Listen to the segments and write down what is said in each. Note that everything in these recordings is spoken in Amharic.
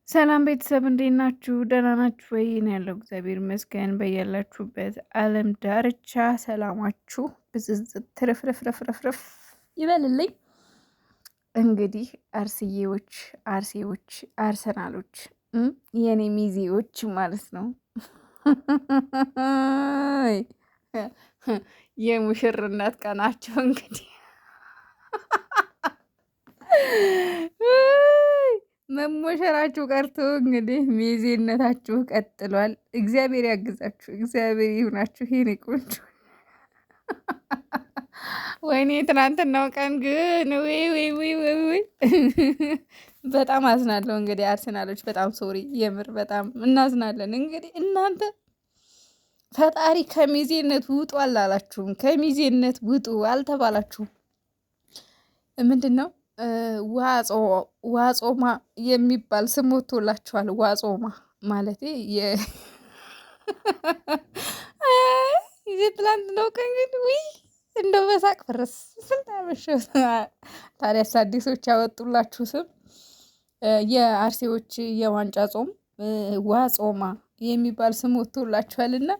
ሰላም ቤተሰብ እንዴት ናችሁ? ደህና ናችሁ ወይ? እኔ ያለው እግዚአብሔር ይመስገን። በያላችሁበት ዓለም ዳርቻ ሰላማችሁ ብዝዝት ትርፍርፍርፍርፍ ይበልልኝ። እንግዲህ አርሴዎች፣ አርሰናሎች የኔ ሚዜዎች ማለት ነው የሙሽርነት ቀናቸው እንግዲህ መሞሸራችሁ ቀርቶ እንግዲህ ሚዜነታችሁ ቀጥሏል። እግዚአብሔር ያግዛችሁ፣ እግዚአብሔር ይሁናችሁ። ይሄኔ ቆንጆ ወይኔ ትናንትናው ቀን ግን ወይ በጣም አዝናለሁ። እንግዲህ አርሰናሎች በጣም ሶሪ፣ የምር በጣም እናዝናለን። እንግዲህ እናንተ ፈጣሪ ከሚዜነት ውጡ አላላችሁም? ከሚዜነት ውጡ አልተባላችሁም? ምንድን ነው ዋጾማ የሚባል ስም ወጥቶላችኋል። ዋጾማ ማለት የትላንት ነው ቀን ግን እንደው በሳቅ ፍርስ ስልጣመሸ። ታዲያስ አዲሶች ያወጡላችሁ ስም የአርሴዎች የዋንጫ ጾም ዋጾማ የሚባል ስም ወጥቶላችኋልና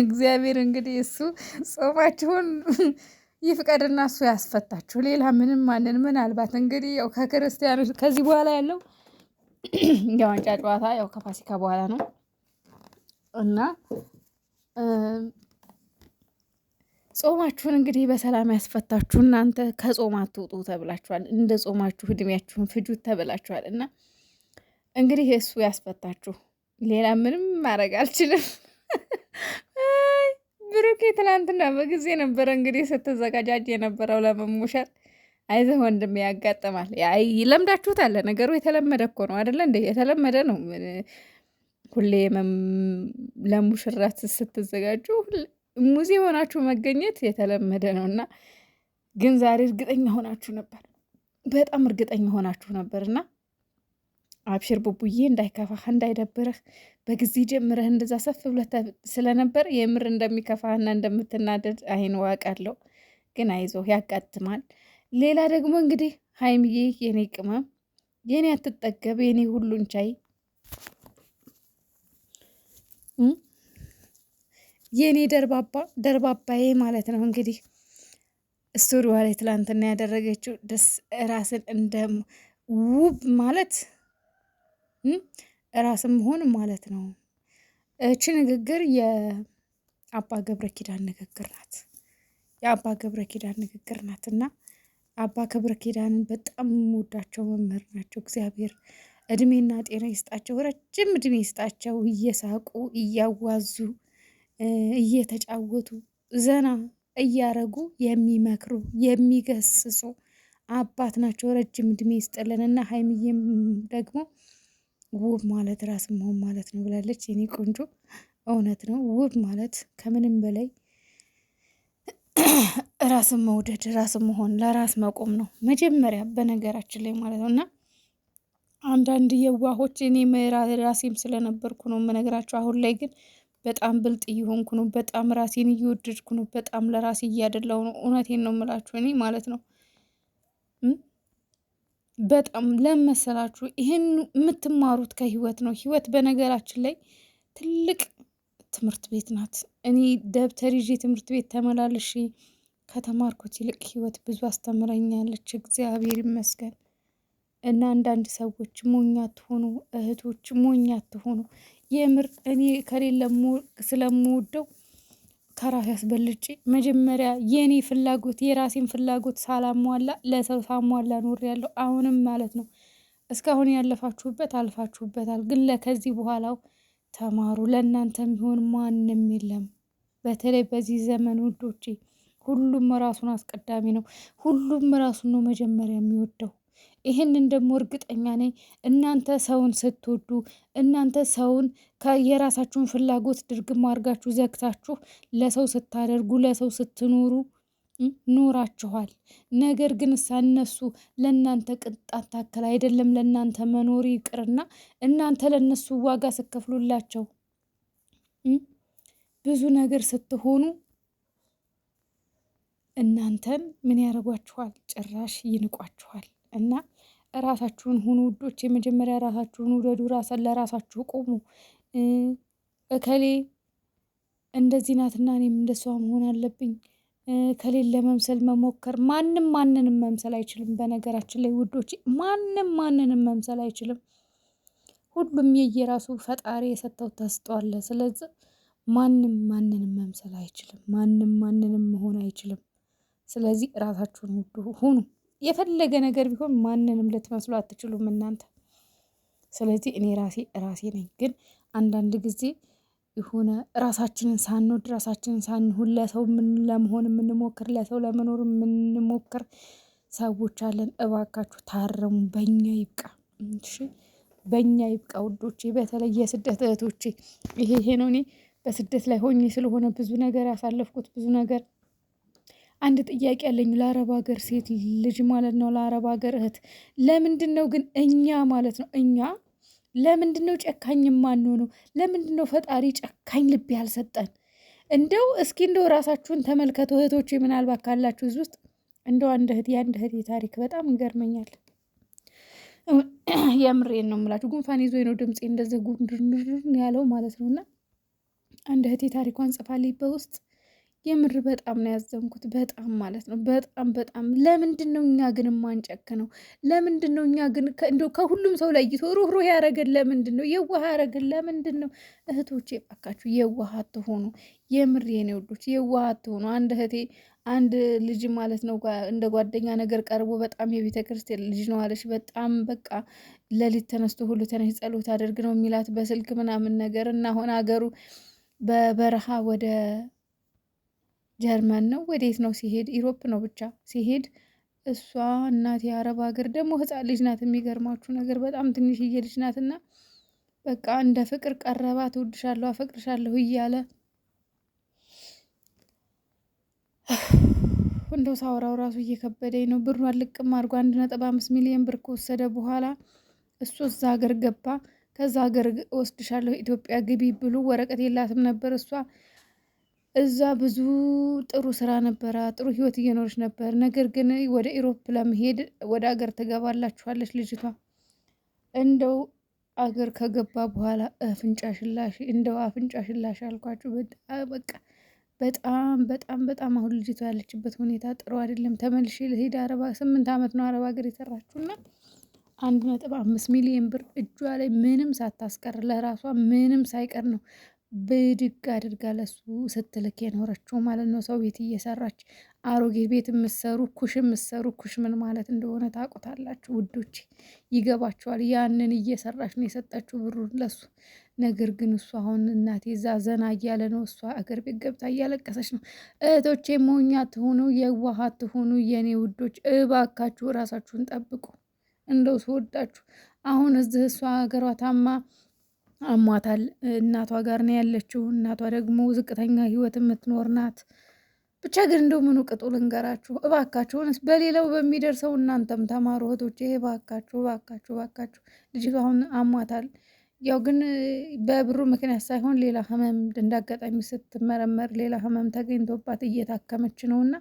እግዚአብሔር እንግዲህ እሱ ጾማችሁን ይፍቀድና እሱ ያስፈታችሁ። ሌላ ምንም ማንን ምናልባት እንግዲህ ያው ከክርስቲያኖች ከዚህ በኋላ ያለው የዋንጫ ጨዋታ ያው ከፋሲካ በኋላ ነው እና ጾማችሁን እንግዲህ በሰላም ያስፈታችሁ። እናንተ ከጾም አትውጡ ተብላችኋል። እንደ ጾማችሁ እድሜያችሁን ፍጁት ተብላችኋል። እና እንግዲህ እሱ ያስፈታችሁ። ሌላ ምንም ማድረግ አልችልም። ብሩኬ ትላንትና በጊዜ ነበረ እንግዲህ ስትዘጋጃጅ የነበረው ለመሞሸር። አይዞህ ወንድሜ ያጋጥማል። ይለምዳችሁታል። ነገሩ የተለመደ እኮ ነው አይደለ እንዴ? የተለመደ ነው። ሁሌ ለሙሽራት ስትዘጋጁ ሙዚ ሆናችሁ መገኘት የተለመደ ነው እና ግን ዛሬ እርግጠኛ ሆናችሁ ነበር፣ በጣም እርግጠኛ ሆናችሁ ነበር እና አብሽር ቡቡዬ፣ እንዳይከፋህ እንዳይደብርህ። በጊዜ ጀምረህ እንደዛ ሰፍ ብለህ ስለነበር የምር እንደሚከፋህና እንደምትናደድ አይን ዋቃለሁ። ግን አይዞህ ያጋጥማል። ሌላ ደግሞ እንግዲህ ሀይምዬ፣ የኔ ቅመም፣ የኔ አትጠገብ፣ የኔ ሁሉን ቻይ፣ የኔ ደርባባዬ ማለት ነው እንግዲህ ስቶሪዋ ላይ ትላንትና ያደረገችው ደስ ራስን እንደ ውብ ማለት ራስን መሆን ማለት ነው። እቺ ንግግር የአባ ገብረ ኪዳን ንግግር ናት። የአባ ገብረ ኪዳን ንግግር ናት እና አባ ገብረ ኪዳንን በጣም የምወዳቸው መምህር ናቸው። እግዚአብሔር እድሜና ጤና ይስጣቸው፣ ረጅም እድሜ ይስጣቸው። እየሳቁ እያዋዙ እየተጫወቱ ዘና እያረጉ የሚመክሩ የሚገስጹ አባት ናቸው። ረጅም እድሜ ይስጥልን እና ሀይሚዬም ደግሞ ውብ ማለት ራስ መሆን ማለት ነው ብላለች። የኔ ቆንጆ እውነት ነው። ውብ ማለት ከምንም በላይ ራስን መውደድ፣ ራስን መሆን፣ ለራስ መቆም ነው መጀመሪያ በነገራችን ላይ ማለት ነው። እና አንዳንድ የዋሆች እኔ ራሴም ስለነበርኩ ነው የምነግራቸው። አሁን ላይ ግን በጣም ብልጥ እየሆንኩ ነው። በጣም ራሴን እየወደድኩ ነው። በጣም ለራሴ እያደላው ነው። እውነቴን ነው የምላችሁ እኔ ማለት ነው። በጣም ለመሰላችሁ ይህን የምትማሩት ከህይወት ነው። ህይወት በነገራችን ላይ ትልቅ ትምህርት ቤት ናት። እኔ ደብተር ይዤ ትምህርት ቤት ተመላልሼ ከተማርኩት ይልቅ ህይወት ብዙ አስተምረኛለች። እግዚአብሔር ይመስገን። እና አንዳንድ ሰዎች ሞኝ አትሆኑ እህቶች፣ ሞኝ አትሆኑ። የምር እኔ ከሌለ ስለምወደው ከራሴ አስበልጬ መጀመሪያ የኔ ፍላጎት የራሴን ፍላጎት ሳላሟላ ለሰው ሳሟላ ኖር ያለው አሁንም ማለት ነው። እስካሁን ያለፋችሁበት አልፋችሁበታል። ግን ለከዚህ በኋላው ተማሩ። ለእናንተ የሚሆን ማንም የለም። በተለይ በዚህ ዘመን ውዶቼ ሁሉም ራሱን አስቀዳሚ ነው። ሁሉም ራሱን ነው መጀመሪያ የሚወደው። ይህንን ደግሞ እርግጠኛ ነኝ እናንተ ሰውን ስትወዱ፣ እናንተ ሰውን የራሳችሁን ፍላጎት ድርግም አድርጋችሁ ዘግታችሁ ለሰው ስታደርጉ፣ ለሰው ስትኖሩ ኖራችኋል። ነገር ግን እነሱ ለእናንተ ቅንጣት ታክል አይደለም ለእናንተ መኖር ይቅርና እናንተ ለእነሱ ዋጋ ስከፍሉላቸው ብዙ ነገር ስትሆኑ እናንተን ምን ያደርጓችኋል? ጭራሽ ይንቋችኋል። እና ራሳችሁን ሁኑ ውዶች። የመጀመሪያ ራሳችሁን ውደዱ። ለራሳችሁ ቆሙ። እከሌ እንደዚህ ናትና እኔም እንደሷ መሆን አለብኝ ከሌለ መምሰል መሞከር። ማንም ማንንም መምሰል አይችልም። በነገራችን ላይ ውዶች ማንም ማንንም መምሰል አይችልም። ሁሉም የየራሱ ፈጣሪ የሰጠው ተስጧል። ስለዚህ ማንም ማንንም መምሰል አይችልም። ማንም ማንንም መሆን አይችልም። ስለዚህ ራሳችሁን ሁኑ። የፈለገ ነገር ቢሆን ማንንም ልትመስሉ አትችሉም እናንተ። ስለዚህ እኔ ራሴ ነኝ። ግን አንዳንድ ጊዜ የሆነ ራሳችንን ሳንወድ ራሳችንን ሳንሆን ለሰው ለመሆን የምንሞክር ለሰው ለመኖር የምንሞክር ሰዎች አለን። እባካችሁ ታረሙ። በእኛ ይብቃ። እሺ በእኛ ይብቃ ውዶቼ። በተለይ የስደት እህቶቼ ይሄ ነው። እኔ በስደት ላይ ሆኜ ስለሆነ ብዙ ነገር ያሳለፍኩት ብዙ ነገር። አንድ ጥያቄ ያለኝ ለአረብ ሀገር ሴት ልጅ ማለት ነው፣ ለአረብ ሀገር እህት ለምንድን ነው ግን እኛ ማለት ነው እኛ ለምንድን ነው ጨካኝ ማንሆነው? ለምንድን ነው ፈጣሪ ጨካኝ ልብ ያልሰጠን? እንደው እስኪ እንደው ራሳችሁን ተመልከቱ እህቶቼ። ምናልባት ካላችሁ እዚህ ውስጥ እንደው የአንድ እህቴ ታሪክ በጣም ይገርመኛል። የምሬን ነው የምላችሁ። ጉንፋን ይዞ ነው ድምፄ እንደዚህ ጉንድርን ያለው ማለት ነው። እና አንድ እህቴ ታሪኳን ጽፋልኝ በውስጥ የምር በጣም ነው ያዘንኩት። በጣም ማለት ነው በጣም ለምንድን ነው እኛ ግን የማንጨክነው? ለምንድን ነው እኛ ግን እንደው ከሁሉም ሰው ለይቶ ሩህሩህ ያደረገን ለምንድን ነው? የዋህ ያደረገን ለምንድን ነው? እህቶቼ እባካችሁ የዋህ አትሆኑ። የምር የኔ ወዶች የዋህ አትሆኑ። አንድ እህቴ አንድ ልጅ ማለት ነው እንደ ጓደኛ ነገር ቀርቦ በጣም የቤተ ክርስቲያን ልጅ ነው አለች። በጣም በቃ ሌሊት ተነስቶ ሁሉ ተነሽ ጸሎት አድርግ ነው የሚላት በስልክ ምናምን ነገር እና አሁን ሀገሩ በበረሃ ወደ ጀርመን ነው ወዴት ነው ሲሄድ፣ ኢሮፕ ነው ብቻ ሲሄድ እሷ እናት የአረብ ሀገር ደግሞ ህፃን ልጅ ናት። የሚገርማችሁ ነገር በጣም ትንሽዬ ልጅ ናትና በቃ እንደ ፍቅር ቀረባት። እወድሻለሁ፣ አፈቅርሻለሁ እያለ እንደው ሳወራው ራሱ እየከበደኝ ነው። ብሯን ልቅም አድርጎ 1.5 ሚሊዮን ብር ከወሰደ በኋላ እሱ እዛ ሀገር ገባ። ከዛ ሀገር ወስድሻለሁ ኢትዮጵያ ግቢ ብሎ ወረቀት የላትም ነበር እሷ እዛ ብዙ ጥሩ ስራ ነበረ፣ ጥሩ ህይወት እየኖረች ነበር። ነገር ግን ወደ ኢሮፕ ለመሄድ ወደ አገር ትገባላችኋለች ልጅቷ። እንደው አገር ከገባ በኋላ አፍንጫ ሽላሽ፣ እንደው አፍንጫ ሽላሽ አልኳችሁ። በቃ በጣም አሁን ልጅቷ ያለችበት ሁኔታ ጥሩ አይደለም። ተመልሼ ልሄድ 8 ዓመት ነው አረብ ሀገር የሰራችሁና 1.5 ሚሊዮን ብር እጇ ላይ ምንም ሳታስቀር ለራሷ ምንም ሳይቀር ነው ብድግ አድርጋ ለሱ ስትልክ የኖረችው ማለት ነው። ሰው ቤት እየሰራች አሮጌ ቤት የምትሰሩ ኩሽ ምን ማለት እንደሆነ ታውቁታላችሁ ውዶች፣ ይገባችኋል። ያንን እየሰራች ነው የሰጠችው ብሩን ለሱ። ነገር ግን እሱ አሁን እናቴ እዛ ዘና እያለ ነው፣ እሷ አገር ቤት ገብታ እያለቀሰች ነው። እህቶቼ ሞኛ ትሆኑ የዋሃ ትሆኑ የኔ ውዶች፣ እባካችሁ ራሳችሁን ጠብቁ። እንደው ስወዳችሁ አሁን እዚህ እሷ ሀገሯ ታማ አሟታል። እናቷ ጋር ነው ያለችው። እናቷ ደግሞ ዝቅተኛ ህይወት የምትኖር ናት። ብቻ ግን እንደው ምኑ ቅጡ ልንገራችሁ እባካችሁንስ፣ በሌላው በሚደርሰው እናንተም ተማሩ እህቶቼ። እባካችሁ ልጅቷ አሁን አሟታል። ያው ግን በብሩ ምክንያት ሳይሆን ሌላ ህመም እንዳጋጣሚ ስትመረመር ሌላ ህመም ተገኝቶባት እየታከመች ነውና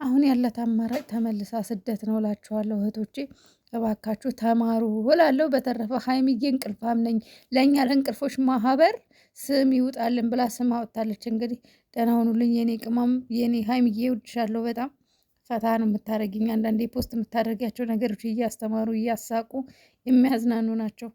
አሁን ያላት አማራጭ ተመልሳ ስደት ነው እላችኋለሁ እህቶቼ። እባካችሁ ተማሩ እላለሁ። በተረፈ ሀይሚዬ እንቅልፋም ነኝ ለእኛ ለእንቅልፎች ማህበር ስም ይውጣልን ብላ ስም አወጣለች። እንግዲህ ደህና ሁኑልኝ የኔ ቅመም፣ የኔ ሀይሚዬ እወድሻለሁ በጣም። ፈታ ነው የምታደርጊኝ። አንዳንዴ ፖስት የምታደርጊያቸው ነገሮች እያስተማሩ እያሳቁ የሚያዝናኑ ናቸው።